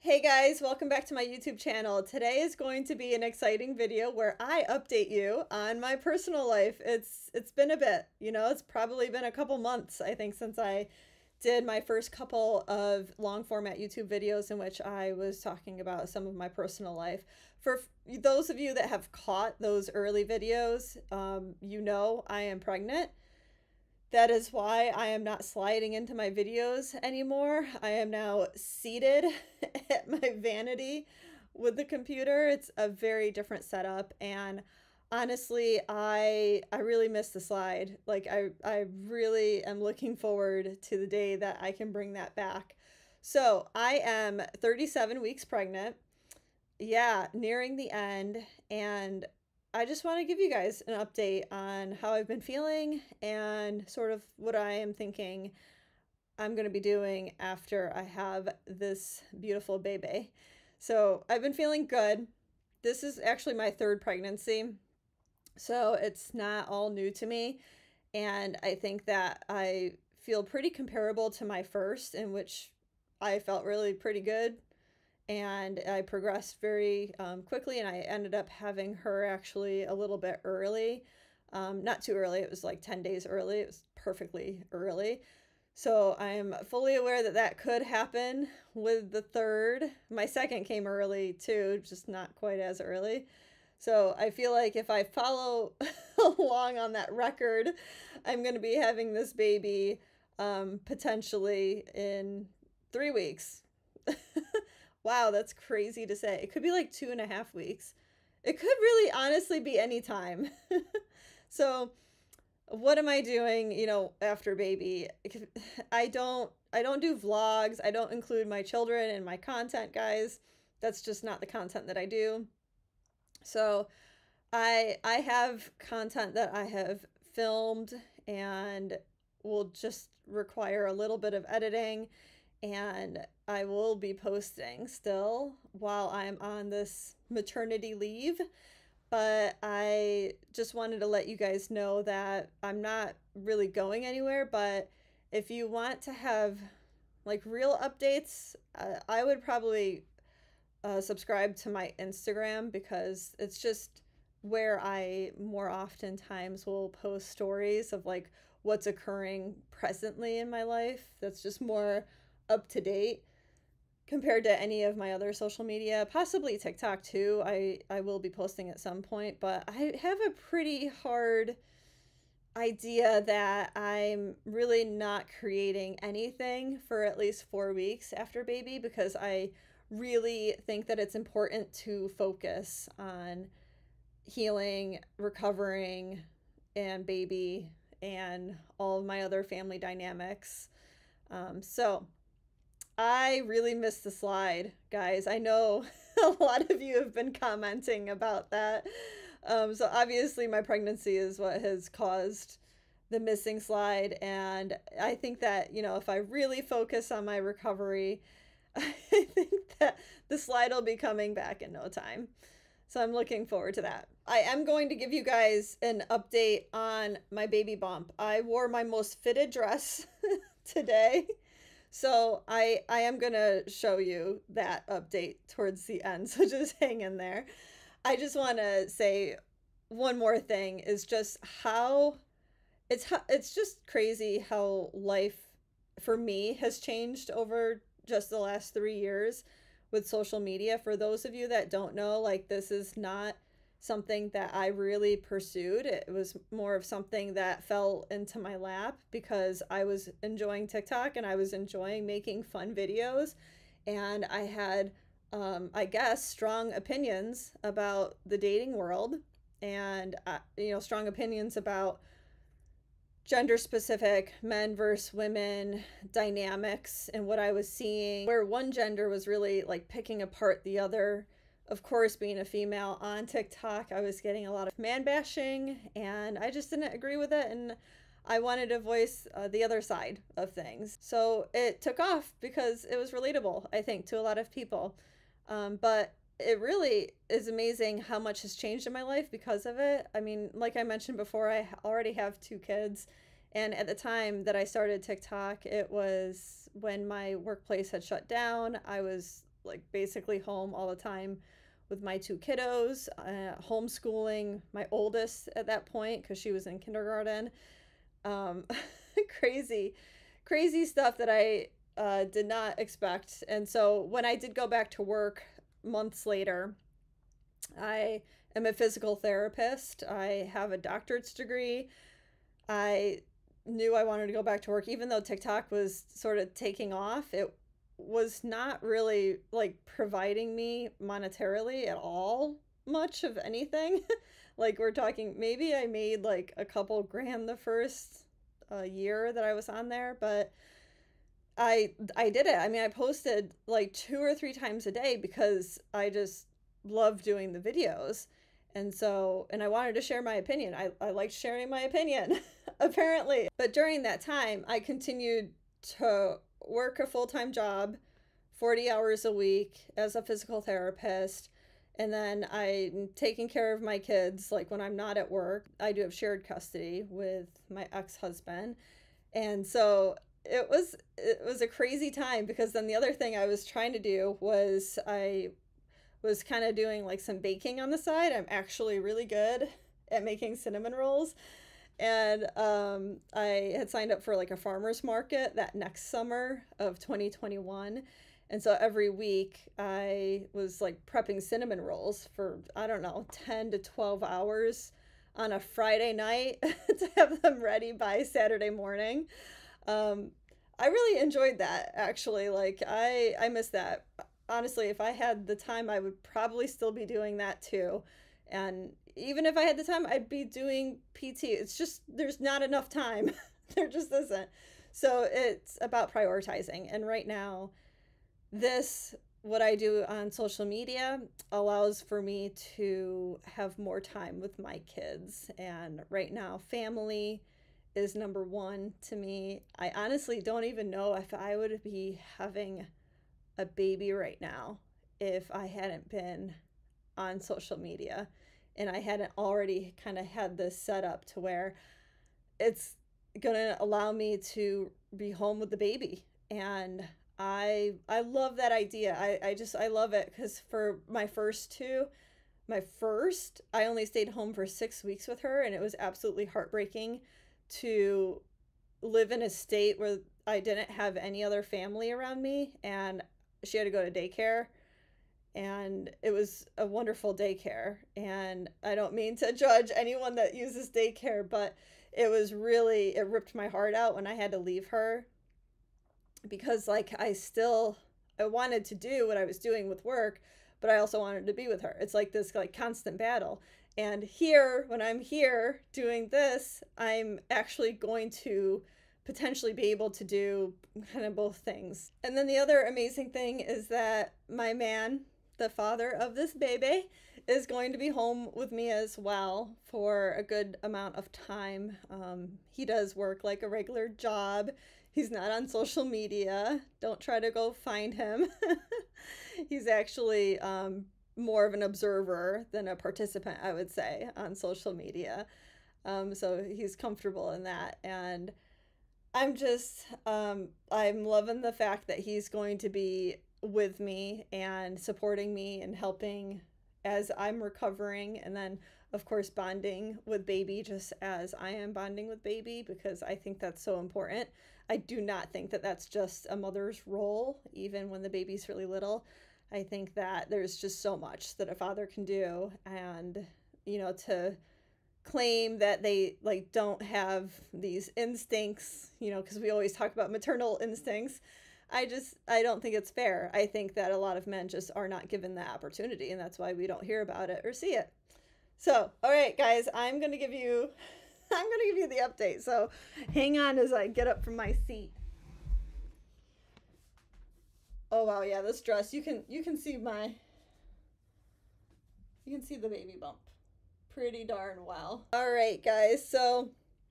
Hey guys, welcome back to my YouTube channel. Today is going to be an exciting video where I update you on my personal life. It's been a bit, it's probably been a couple months, I think, since I did my first couple of long format YouTube videos in which I was talking about some of my personal life. For those of you that have caught those early videos, I am pregnant. That is why I am not sliding into my videos anymore. I am now seated at my vanity with the computer. It's a very different setup, and honestly, I really miss the slide. Like I really am looking forward to the day that I can bring that back. So, I am 37 weeks pregnant. Yeah, nearing the end, and I just want to give you guys an update on how I've been feeling and sort of what I am thinking I'm going to be doing after I have this beautiful baby. So I've been feeling good. This is actually my third pregnancy, so it's not all new to me. And I think that I feel pretty comparable to my first, in which I felt really pretty good and I progressed very quickly, and I ended up having her actually a little bit early. Not too early, it was like 10 days early. It was perfectly early. So I am fully aware that that could happen with the third. My second came early too, just not quite as early. So I feel like if I follow along on that record, I'm going to be having this baby potentially in 3 weeks. Wow, that's crazy to say. It could be like 2.5 weeks. It could really honestly be any time. So, what am I doing, after baby? I don't do vlogs. I don't include my children in my content, guys. That's just not the content that I do. So, I have content that I have filmed and will just require a little bit of editing, and I will be posting still while I'm on this maternity leave. But I just wanted to let you guys know that I'm not really going anywhere. But if you want to have like real updates, I would probably subscribe to my Instagram, because it's just where I more oftentimes will post stories of like what's occurring presently in my life. That's just more up to date compared to any of my other social media, possibly TikTok too. I will be posting at some point, but I have a pretty hard idea that I'm really not creating anything for at least 4 weeks after baby, because I really think that it's important to focus on healing, recovering, and baby, and all of my other family dynamics. So I really miss the slide, guys. I know a lot of you have been commenting about that. So obviously my pregnancy is what has caused the missing slide. And I think that, if I really focus on my recovery, I think that the slide will be coming back in no time. So I'm looking forward to that. I am going to give you guys an update on my baby bump. I wore my most fitted dress today. So I am going to show you that update towards the end. So just hang in there. I just want to say one more thing, is just how it's just crazy how life for me has changed over just the last 3 years with social media. For those of you that don't know, like, this is not something that I really pursued. It was more of something that fell into my lap because I was enjoying TikTok and I was enjoying making fun videos, and I had I guess strong opinions about the dating world, and strong opinions about gender specific men versus women dynamics, and what I was seeing where one gender was really like picking apart the other. Of course, being a female on TikTok, I was getting a lot of man bashing, and I just didn't agree with it, and I wanted to voice the other side of things. So it took off because it was relatable, I think, to a lot of people. But it really is amazing how much has changed in my life because of it. I mean, like I mentioned before, I already have 2 kids. And at the time that I started TikTok, it was when my workplace had shut down. I was like basically home all the time with my two kiddos, homeschooling my oldest at that point because she was in kindergarten. Um, crazy, crazy stuff that I did not expect. And so when I did go back to work months later, I am a physical therapist. I have a doctorate's degree. I knew I wanted to go back to work, even though TikTok was sort of taking off. It was not really like providing me monetarily at all, much of anything. Like we're talking, maybe I made like a couple grand the first year that I was on there, but I did it. I mean, I posted like 2 or 3 times a day because I just love doing the videos. And so, and I wanted to share my opinion. I liked sharing my opinion, apparently. But during that time, I continued to work a full-time job, 40 hours a week as a physical therapist. And then I'm taking care of my kids, like when I'm not at work. I do have shared custody with my ex-husband. And so it was a crazy time because then the other thing I was trying to do was I was kind of doing like some baking on the side. I'm actually really good at making cinnamon rolls. And I had signed up for like a farmer's market that next summer of 2021. And so every week I was like prepping cinnamon rolls for, I don't know, 10 to 12 hours on a Friday night to have them ready by Saturday morning. I really enjoyed that, actually. Like, I miss that. Honestly, if I had the time, I would probably still be doing that too. And even if I had the time, I'd be doing PT. It's just, there's not enough time. There just isn't. So it's about prioritizing. And right now, what I do on social media allows for me to have more time with my kids. And right now, family is number one to me. I honestly don't even know if I would be having a baby right now if I hadn't been on social media and I hadn't already kind of had this set up to where it's going to allow me to be home with the baby. And I love that idea. I love it because for my first two, I only stayed home for 6 weeks with her, and it was absolutely heartbreaking to live in a state where I didn't have any other family around me, and she had to go to daycare. And it was a wonderful daycare. And I don't mean to judge anyone that uses daycare, but it ripped my heart out when I had to leave her because like I wanted to do what I was doing with work, but I also wanted to be with her. It's like this like constant battle. And here, when I'm here doing this, I'm actually going to potentially be able to do kind of both things. And then the other amazing thing is that my man, the father of this baby, is going to be home with me as well for a good amount of time. He does work like a regular job. He's not on social media. Don't try to go find him. He's actually more of an observer than a participant, I would say, on social media. So he's comfortable in that. And I'm loving the fact that he's going to be with me and supporting me and helping as I'm recovering. And then, of course, bonding with baby just as I am bonding with baby, because I think that's so important. I do not think that that's just a mother's role, even when the baby's really little. I think that there's just so much that a father can do. And, to claim that they like don't have these instincts, because we always talk about maternal instincts. I don't think it's fair. I think that a lot of men just are not given that opportunity, and that's why we don't hear about it or see it. So, all right, guys, I'm going to give you the update. So hang on as I get up from my seat. Oh, wow. Yeah, this dress, you can see the baby bump pretty darn well. All right, guys. So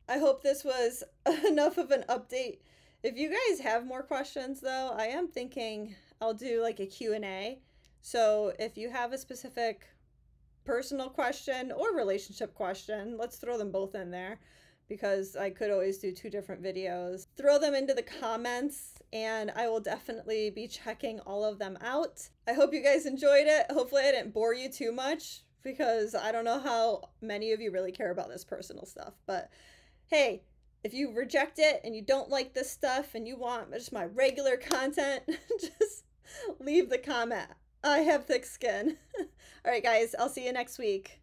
I hope this was enough of an update. If you guys have more questions, though, I am thinking I'll do like a Q&A. So if you have a specific personal question or relationship question, let's throw them both in there, because I could always do 2 different videos. Throw them into the comments and I will definitely be checking all of them out. I hope you guys enjoyed it. Hopefully I didn't bore you too much, because I don't know how many of you really care about this personal stuff. But hey, if you reject it and you don't like this stuff and you want just my regular content, just leave the comment. I have thick skin. All right, guys, I'll see you next week.